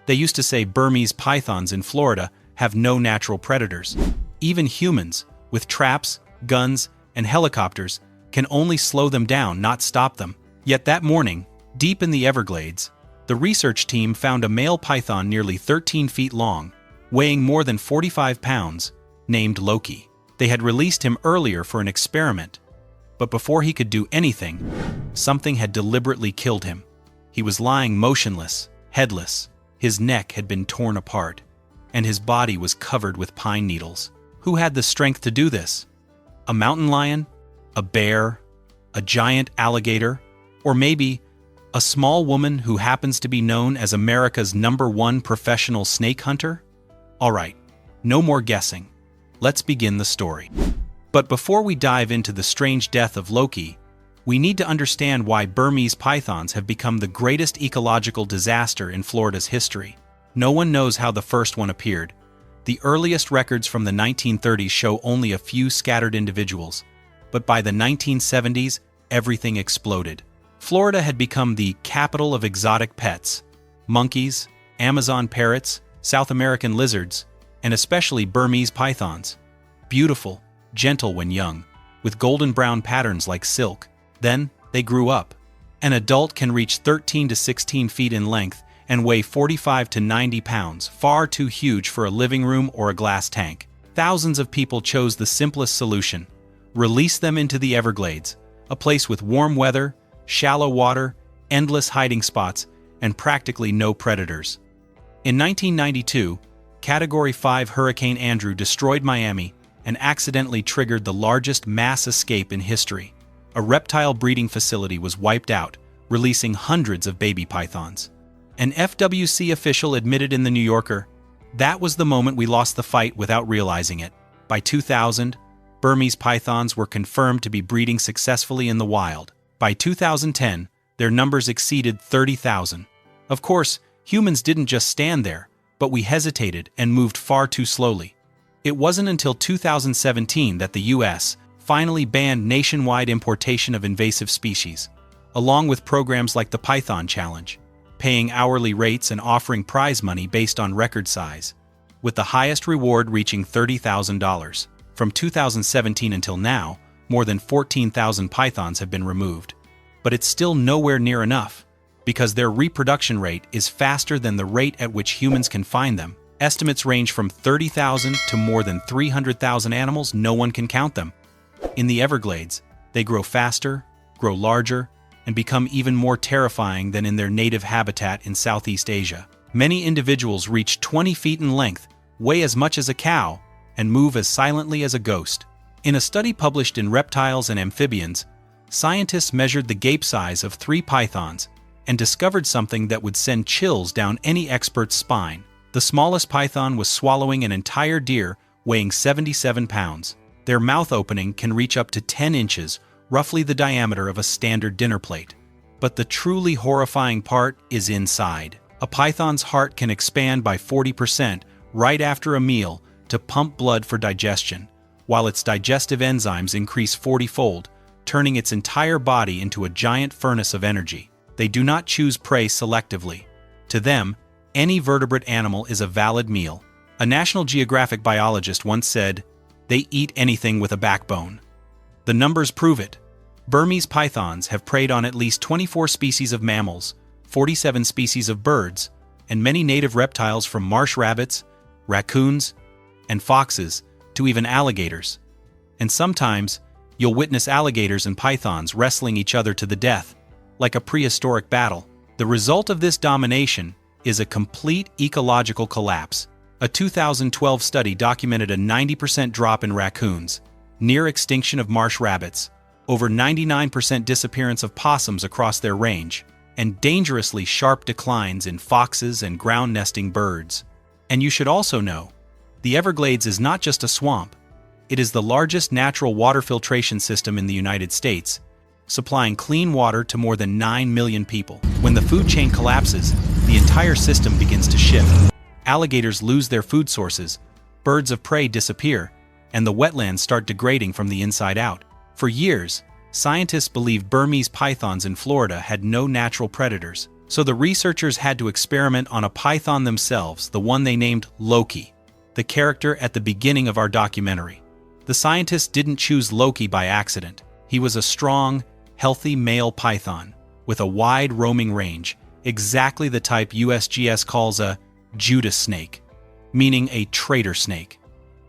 They used to say Burmese pythons in Florida have no natural predators. Even humans, with traps, guns, and helicopters, can only slow them down, not stop them. Yet that morning, deep in the Everglades, the research team found a male python nearly 13 feet long, weighing more than 45 pounds, named Loki. They had released him earlier for an experiment, but before he could do anything, something had deliberately killed him. He was lying motionless, headless. His neck had been torn apart, and his body was covered with pine needles. Who had the strength to do this? A mountain lion? A bear? A giant alligator? Or maybe a small woman who happens to be known as America's #1 professional snake hunter? All right, no more guessing. Let's begin the story. But before we dive into the strange death of Loki, we need to understand why Burmese pythons have become the greatest ecological disaster in Florida's history. No one knows how the first one appeared. The earliest records from the 1930s show only a few scattered individuals, but by the 1970s, everything exploded. Florida had become the capital of exotic pets: monkeys, Amazon parrots, South American lizards, and especially Burmese pythons. Beautiful, gentle when young, with golden brown patterns like silk. Then, they grew up. An adult can reach 13 to 16 feet in length and weigh 45 to 90 pounds, far too huge for a living room or a glass tank. Thousands of people chose the simplest solution: release them into the Everglades, a place with warm weather, shallow water, endless hiding spots, and practically no predators. In 1992, Category 5 Hurricane Andrew destroyed Miami and accidentally triggered the largest mass escape in history. A reptile breeding facility was wiped out, releasing hundreds of baby pythons. An FWC official admitted in The New Yorker, "That was the moment we lost the fight without realizing it." By 2000, Burmese pythons were confirmed to be breeding successfully in the wild. By 2010, their numbers exceeded 30,000. Of course, humans didn't just stand there, but we hesitated and moved far too slowly. It wasn't until 2017 that the U.S. finally banned nationwide importation of invasive species, along with programs like the Python Challenge, paying hourly rates and offering prize money based on record size, with the highest reward reaching $30,000. From 2017 until now, more than 14,000 pythons have been removed. But it's still nowhere near enough, because their reproduction rate is faster than the rate at which humans can find them. Estimates range from 30,000 to more than 300,000 animals. No one can count them. In the Everglades, they grow faster, grow larger, and become even more terrifying than in their native habitat in Southeast Asia. Many individuals reach 20 feet in length, weigh as much as a cow, and move as silently as a ghost. In a study published in Reptiles and Amphibians, scientists measured the gape size of 3 pythons and discovered something that would send chills down any expert's spine. The smallest python was swallowing an entire deer weighing 77 pounds. Their mouth opening can reach up to 10 inches, roughly the diameter of a standard dinner plate. But the truly horrifying part is inside. A python's heart can expand by 40% right after a meal to pump blood for digestion, while its digestive enzymes increase 40-fold, turning its entire body into a giant furnace of energy. They do not choose prey selectively. To them, any vertebrate animal is a valid meal. A National Geographic biologist once said, "They eat anything with a backbone." The numbers prove it. Burmese pythons have preyed on at least 24 species of mammals, 47 species of birds, and many native reptiles from marsh rabbits, raccoons, and foxes to even alligators. And sometimes, you'll witness alligators and pythons wrestling each other to the death, like a prehistoric battle. The result of this domination is a complete ecological collapse. A 2012 study documented a 90% drop in raccoons, near extinction of marsh rabbits, over 99% disappearance of possums across their range, and dangerously sharp declines in foxes and ground-nesting birds. And you should also know, the Everglades is not just a swamp. It is the largest natural water filtration system in the United States, supplying clean water to more than 9 million people. When the food chain collapses, the entire system begins to shift. Alligators lose their food sources, birds of prey disappear, and the wetlands start degrading from the inside out. For years, scientists believed Burmese pythons in Florida had no natural predators, So the researchers had to experiment on a python themselves, the one they named Loki, the character at the beginning of our documentary. The scientists didn't choose Loki by accident. He was a strong, healthy male python with a wide roaming range, exactly the type USGS calls a Judas snake, meaning a traitor snake.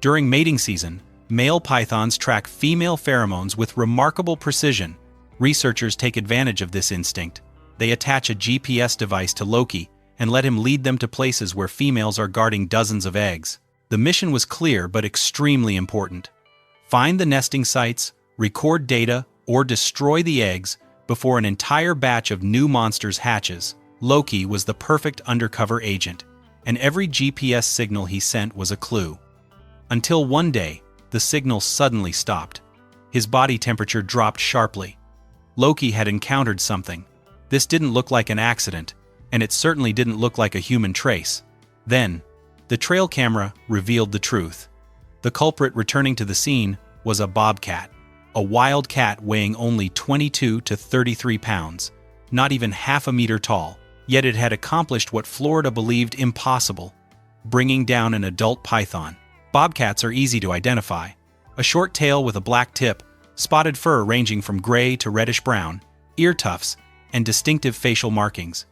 During mating season, male pythons track female pheromones with remarkable precision. Researchers take advantage of this instinct. They attach a GPS device to Loki and let him lead them to places where females are guarding dozens of eggs. The mission was clear but extremely important. Find the nesting sites, record data, or destroy the eggs before an entire batch of new monsters hatches. Loki was the perfect undercover agent, and every GPS signal he sent was a clue. Until one day, the signal suddenly stopped. His body temperature dropped sharply. Loki had encountered something. This didn't look like an accident, and it certainly didn't look like a human trace. Then, the trail camera revealed the truth. The culprit returning to the scene was a bobcat, a wild cat weighing only 22 to 33 pounds, not even half a meter tall. Yet it had accomplished what Florida believed impossible, bringing down an adult python. Bobcats are easy to identify. A short tail with a black tip, spotted fur ranging from gray to reddish-brown, ear tufts, and distinctive facial markings.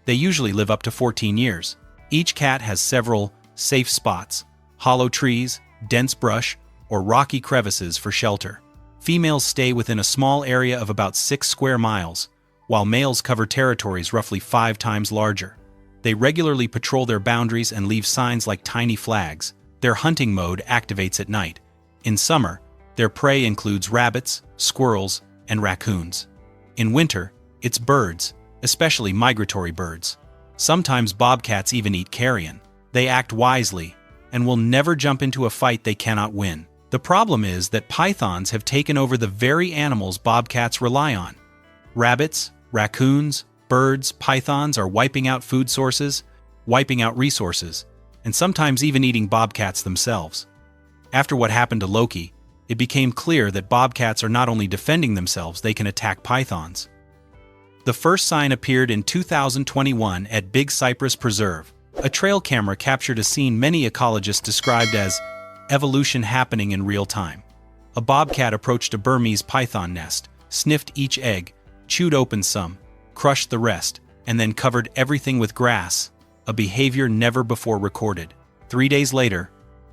They usually live up to 14 years. Each cat has several safe spots, hollow trees, dense brush, or rocky crevices for shelter. Females stay within a small area of about 6 square miles, while males cover territories roughly 5 times larger. They regularly patrol their boundaries and leave signs like tiny flags. Their hunting mode activates at night. In summer, their prey includes rabbits, squirrels, and raccoons. In winter, it's birds, especially migratory birds. Sometimes bobcats even eat carrion. They act wisely and will never jump into a fight they cannot win. The problem is that pythons have taken over the very animals bobcats rely on. Rabbits, raccoons, birds, pythons are wiping out food sources, wiping out resources, and sometimes even eating bobcats themselves. After what happened to Loki, it became clear that bobcats are not only defending themselves, they can attack pythons. The first sign appeared in 2021 at Big Cypress Preserve. A trail camera captured a scene many ecologists described as evolution happening in real time. A bobcat approached a Burmese python nest, sniffed each egg, chewed open some, crushed the rest, and then covered everything with grass, a behavior never before recorded. 3 days later,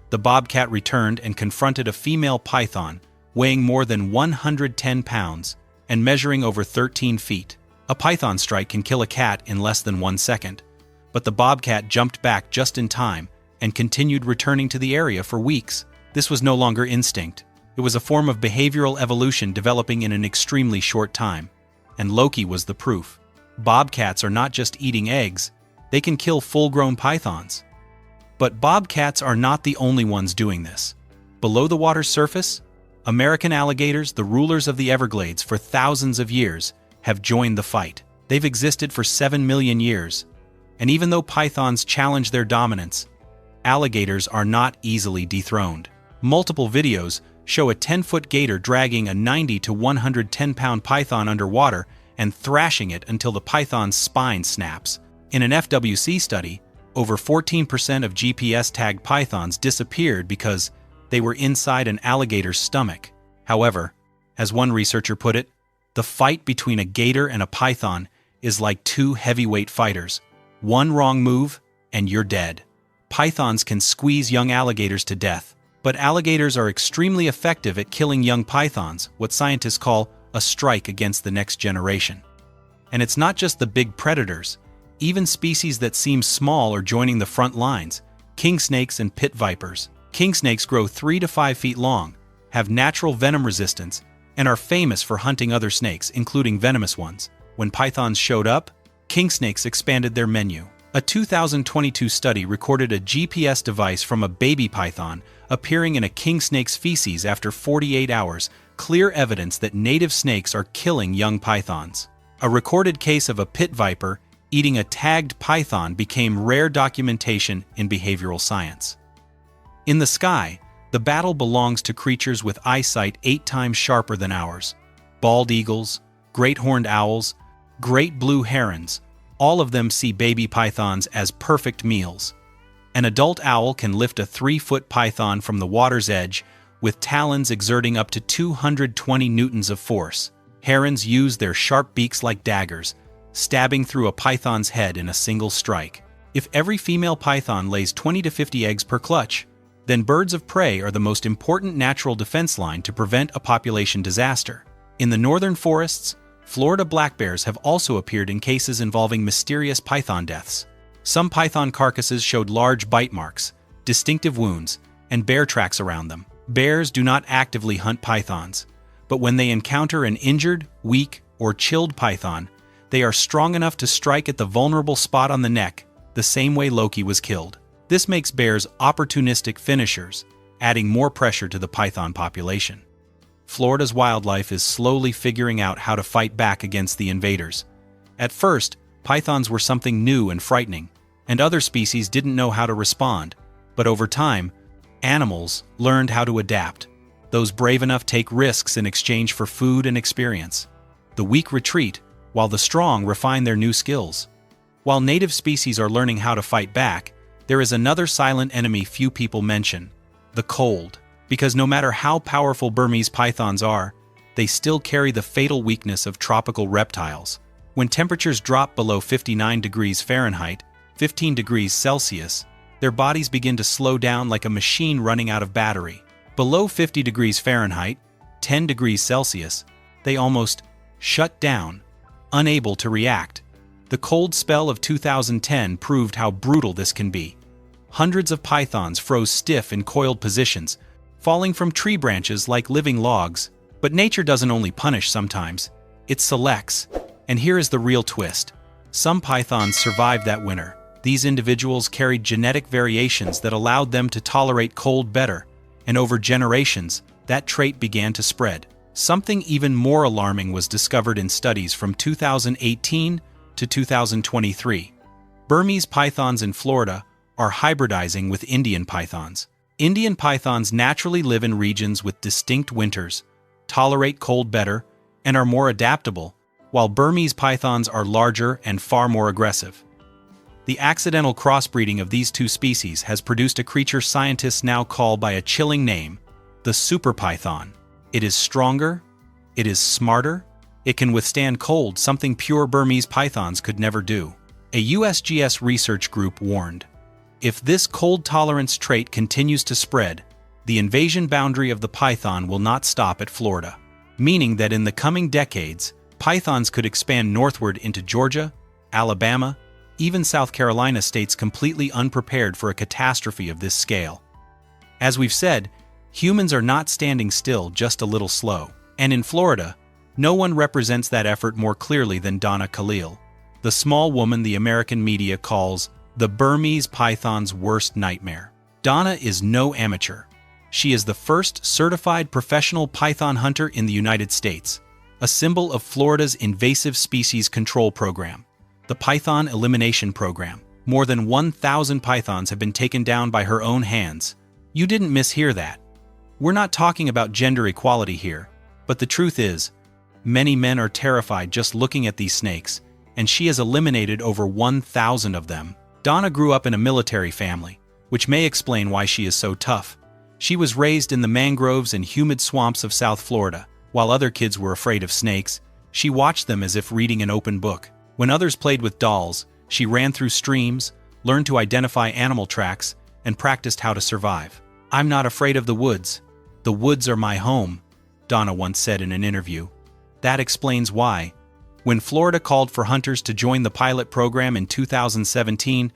the bobcat returned and confronted a female python weighing more than 110 pounds and measuring over 13 feet. A python strike can kill a cat in less than 1 second, but the bobcat jumped back just in time and continued returning to the area for weeks. This was no longer instinct. It was a form of behavioral evolution developing in an extremely short time. And Loki was the proof. Bobcats are not just eating eggs, they can kill full-grown pythons. But bobcats are not the only ones doing this. Below the water's surface, American alligators, the rulers of the Everglades for thousands of years, have joined the fight. They've existed for 7 million years. And even though pythons challenge their dominance, alligators are not easily dethroned. Multiple videos show a 10-foot gator dragging a 90 to 110-pound python underwater and thrashing it until the python's spine snaps. In an FWC study, over 14% of GPS-tagged pythons disappeared because they were inside an alligator's stomach. However, as one researcher put it, the fight between a gator and a python is like 2 heavyweight fighters. One wrong move, and you're dead. Pythons can squeeze young alligators to death, but alligators are extremely effective at killing young pythons, what scientists call a strike against the next generation. And it's not just the big predators. Even species that seem small are joining the front lines: king snakes and pit vipers. King snakes grow 3 to 5 feet long, have natural venom resistance, and are famous for hunting other snakes, including venomous ones. When pythons showed up, king snakes expanded their menu. A 2022 study recorded a GPS device from a baby python appearing in a king snake's feces after 48 hours, clear evidence that native snakes are killing young pythons. A recorded case of a pit viper eating a tagged python became rare documentation in behavioral science. In the sky, the battle belongs to creatures with eyesight 8 times sharper than ours. Bald eagles, great horned owls, great blue herons, All of them see baby pythons as perfect meals. An adult owl can lift a 3-foot python from the water's edge with talons exerting up to 220 newtons of force. Herons use their sharp beaks like daggers, stabbing through a python's head in a single strike. If every female python lays 20 to 50 eggs per clutch, then birds of prey are the most important natural defense line to prevent a population disaster. In the northern forests, Florida black bears have also appeared in cases involving mysterious python deaths. Some python carcasses showed large bite marks, distinctive wounds, and bear tracks around them. Bears do not actively hunt pythons, but when they encounter an injured, weak, or chilled python, they are strong enough to strike at the vulnerable spot on the neck, the same way Loki was killed. This makes bears opportunistic finishers, adding more pressure to the python population. Florida's wildlife is slowly figuring out how to fight back against the invaders. At first, pythons were something new and frightening, and other species didn't know how to respond. But over time, animals learned how to adapt. Those brave enough take risks in exchange for food and experience. The weak retreat, while the strong refine their new skills. While native species are learning how to fight back, there is another silent enemy few people mention: the cold. Because no matter how powerful Burmese pythons are, they still carry the fatal weakness of tropical reptiles. When temperatures drop below 59 degrees Fahrenheit, 15 degrees Celsius, their bodies begin to slow down like a machine running out of battery. Below 50 degrees Fahrenheit, 10 degrees Celsius, they almost shut down, unable to react. The cold spell of 2010 proved how brutal this can be. Hundreds of pythons froze stiff in coiled positions, falling from tree branches like living logs. But nature doesn't only punish sometimes, it selects. And here is the real twist. Some pythons survived that winter. These individuals carried genetic variations that allowed them to tolerate cold better, and over generations, that trait began to spread. Something even more alarming was discovered in studies from 2018 to 2023. Burmese pythons in Florida are hybridizing with Indian pythons. Indian pythons naturally live in regions with distinct winters, tolerate cold better, and are more adaptable, while Burmese pythons are larger and far more aggressive. The accidental crossbreeding of these two species has produced a creature scientists now call by a chilling name, the super python. It is stronger, it is smarter, it can withstand cold, something pure Burmese pythons could never do. A USGS research group warned, if this cold tolerance trait continues to spread, the invasion boundary of the python will not stop at Florida, meaning that in the coming decades, pythons could expand northward into Georgia, Alabama, even South Carolina, states completely unprepared for a catastrophe of this scale. As we've said, humans are not standing still, just a little slow. And in Florida, no one represents that effort more clearly than Donna Kalil, the small woman the American media calls the Burmese python's worst nightmare. Donna is no amateur. She is the first certified professional python hunter in the United States, a symbol of Florida's invasive species control program, the Python Elimination Program. More than 1,000 pythons have been taken down by her own hands. You didn't mishear that. We're not talking about gender equality here, but the truth is, many men are terrified just looking at these snakes, and she has eliminated over 1,000 of them. Donna grew up in a military family, which may explain why she is so tough. She was raised in the mangroves and humid swamps of South Florida. While other kids were afraid of snakes, she watched them as if reading an open book. When others played with dolls, she ran through streams, learned to identify animal tracks, and practiced how to survive. "I'm not afraid of the woods. The woods are my home," Donna once said in an interview. That explains why, when Florida called for hunters to join the pilot program in 2017,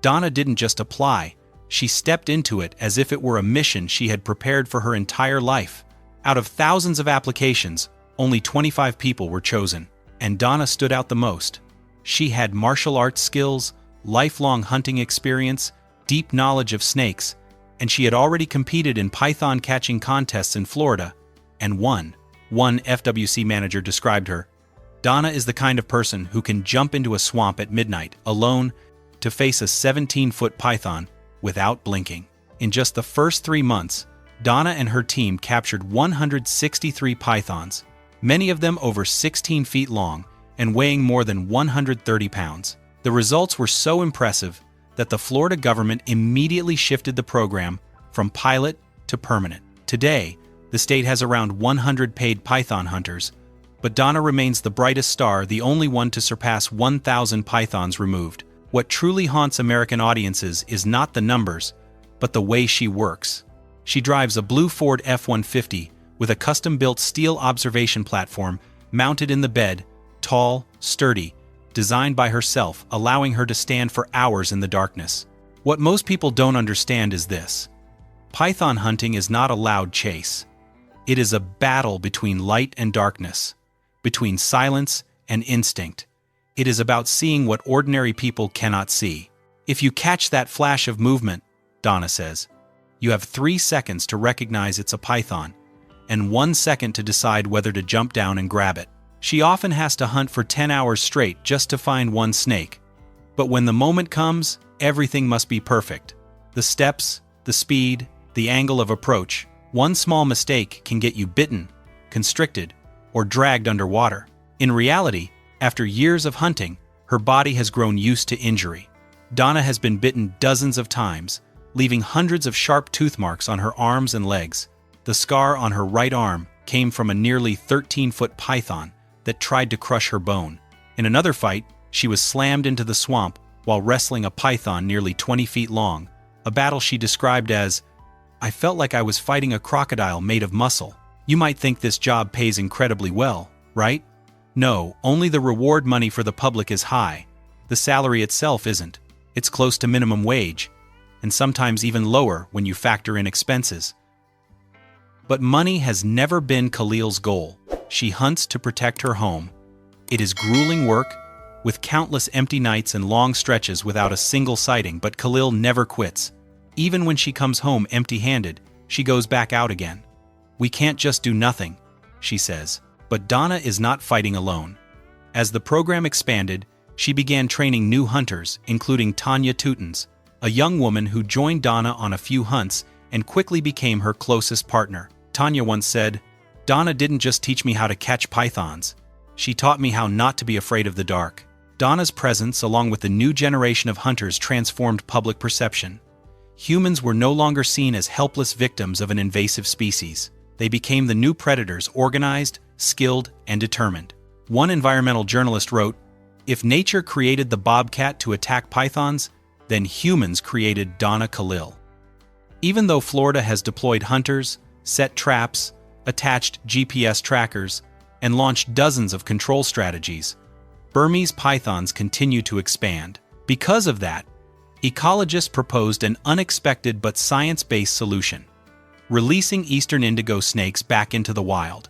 Donna didn't just apply, she stepped into it as if it were a mission she had prepared for her entire life. Out of thousands of applications, only 25 people were chosen, and Donna stood out the most. She had martial arts skills, lifelong hunting experience, deep knowledge of snakes, and she had already competed in python catching contests in Florida, and won. One FWC manager described her, "Donna is the kind of person who can jump into a swamp at midnight, alone, to face a 17-foot python without blinking." In just the first 3 months, Donna and her team captured 163 pythons, many of them over 16 feet long, and weighing more than 130 pounds. The results were so impressive that the Florida government immediately shifted the program from pilot to permanent. Today, the state has around 100 paid python hunters, but Donna remains the brightest star, the only one to surpass 1,000 pythons removed. What truly haunts American audiences is not the numbers, but the way she works. She drives a blue Ford F-150 with a custom-built steel observation platform mounted in the bed, tall, sturdy, designed by herself, allowing her to stand for hours in the darkness. What most people don't understand is this: python hunting is not a loud chase. It is a battle between light and darkness, between silence and instinct. It is about seeing what ordinary people cannot see. If you catch that flash of movement, Donna says, you have 3 seconds to recognize it's a python, and 1 second to decide whether to jump down and grab it. She often has to hunt for 10 hours straight just to find one snake. But when the moment comes, everything must be perfect. The steps, the speed, the angle of approach. One small mistake can get you bitten, constricted, or dragged underwater. In reality, after years of hunting, her body has grown used to injury. Donna has been bitten dozens of times, leaving hundreds of sharp tooth marks on her arms and legs. The scar on her right arm came from a nearly 13-foot python that tried to crush her bone. In another fight, she was slammed into the swamp while wrestling a python nearly 20 feet long, a battle she described as, "I felt like I was fighting a crocodile made of muscle." You might think this job pays incredibly well, right? No, only the reward money for the public is high. The salary itself isn't. It's close to minimum wage, and sometimes even lower when you factor in expenses. But money has never been Kalil's goal. She hunts to protect her home. It is grueling work, with countless empty nights and long stretches without a single sighting, but Kalil never quits. Even when she comes home empty-handed, she goes back out again. "We can't just do nothing," she says. But Donna is not fighting alone. As the program expanded, she began training new hunters, including Tanya Tutens, a young woman who joined Donna on a few hunts and quickly became her closest partner. Tanya once said, "Donna didn't just teach me how to catch pythons. She taught me how not to be afraid of the dark." Donna's presence, along with the new generation of hunters, transformed public perception. Humans were no longer seen as helpless victims of an invasive species. They became the new predators, organized, skilled, and determined. One environmental journalist wrote, "If nature created the bobcat to attack pythons, then humans created Donna Kalil." Even though Florida has deployed hunters, set traps, attached GPS trackers, and launched dozens of control strategies, Burmese pythons continue to expand. Because of that, ecologists proposed an unexpected but science-based solution: releasing eastern indigo snakes back into the wild.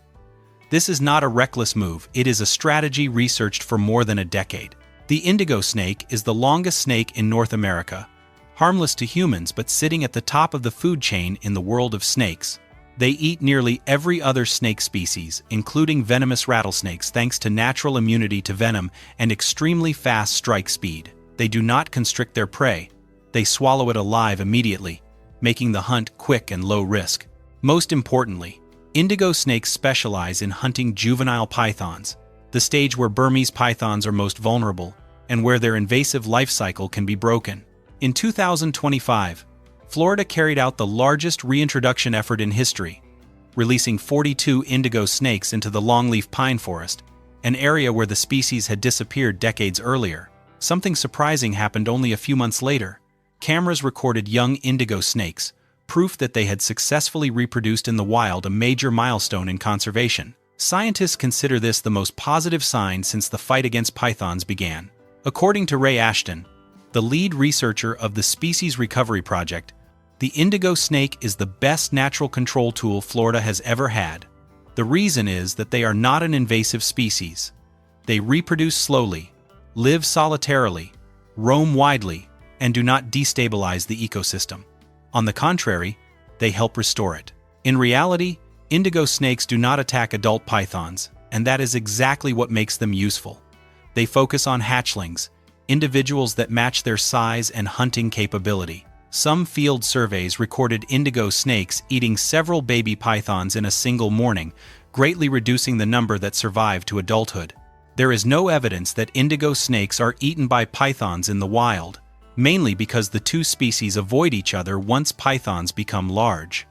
This is not a reckless move, it is a strategy researched for more than a decade. The indigo snake is the longest snake in North America, harmless to humans but sitting at the top of the food chain in the world of snakes. They eat nearly every other snake species, including venomous rattlesnakes, thanks to natural immunity to venom and extremely fast strike speed. They do not constrict their prey, they swallow it alive immediately, making the hunt quick and low risk. Most importantly, indigo snakes specialize in hunting juvenile pythons, the stage where Burmese pythons are most vulnerable and where their invasive life cycle can be broken. In 2025, Florida carried out the largest reintroduction effort in history, releasing 42 indigo snakes into the longleaf pine forest, an area where the species had disappeared decades earlier. Something surprising happened only a few months later. Cameras recorded young indigo snakes, proof that they had successfully reproduced in the wild, a major milestone in conservation. Scientists consider this the most positive sign since the fight against pythons began. According to Ray Ashton, the lead researcher of the Species Recovery Project, the indigo snake is the best natural control tool Florida has ever had. The reason is that they are not an invasive species. They reproduce slowly, live solitarily, roam widely, and do not destabilize the ecosystem. On the contrary, they help restore it. In reality, indigo snakes do not attack adult pythons, and that is exactly what makes them useful. They focus on hatchlings, individuals that match their size and hunting capability. Some field surveys recorded indigo snakes eating several baby pythons in a single morning, greatly reducing the number that survived to adulthood. There is no evidence that indigo snakes are eaten by pythons in the wild, mainly because the two species avoid each other once pythons become large.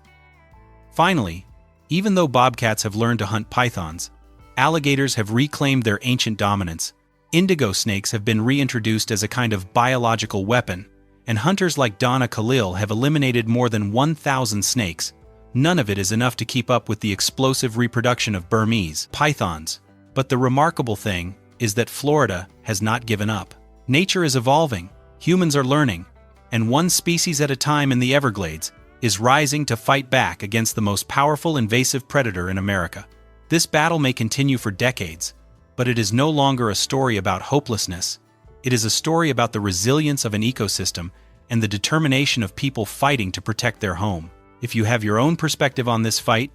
Finally, even though bobcats have learned to hunt pythons, alligators have reclaimed their ancient dominance. Indigo snakes have been reintroduced as a kind of biological weapon, and hunters like Donna Kalil have eliminated more than 1,000 snakes. None of it is enough to keep up with the explosive reproduction of Burmese pythons. But the remarkable thing is that Florida has not given up. Nature is evolving, humans are learning, and one species at a time in the Everglades is rising to fight back against the most powerful invasive predator in America. This battle may continue for decades, but it is no longer a story about hopelessness. It is a story about the resilience of an ecosystem and the determination of people fighting to protect their home. If you have your own perspective on this fight,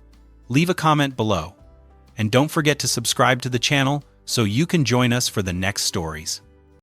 leave a comment below. And don't forget to subscribe to the channel so you can join us for the next stories.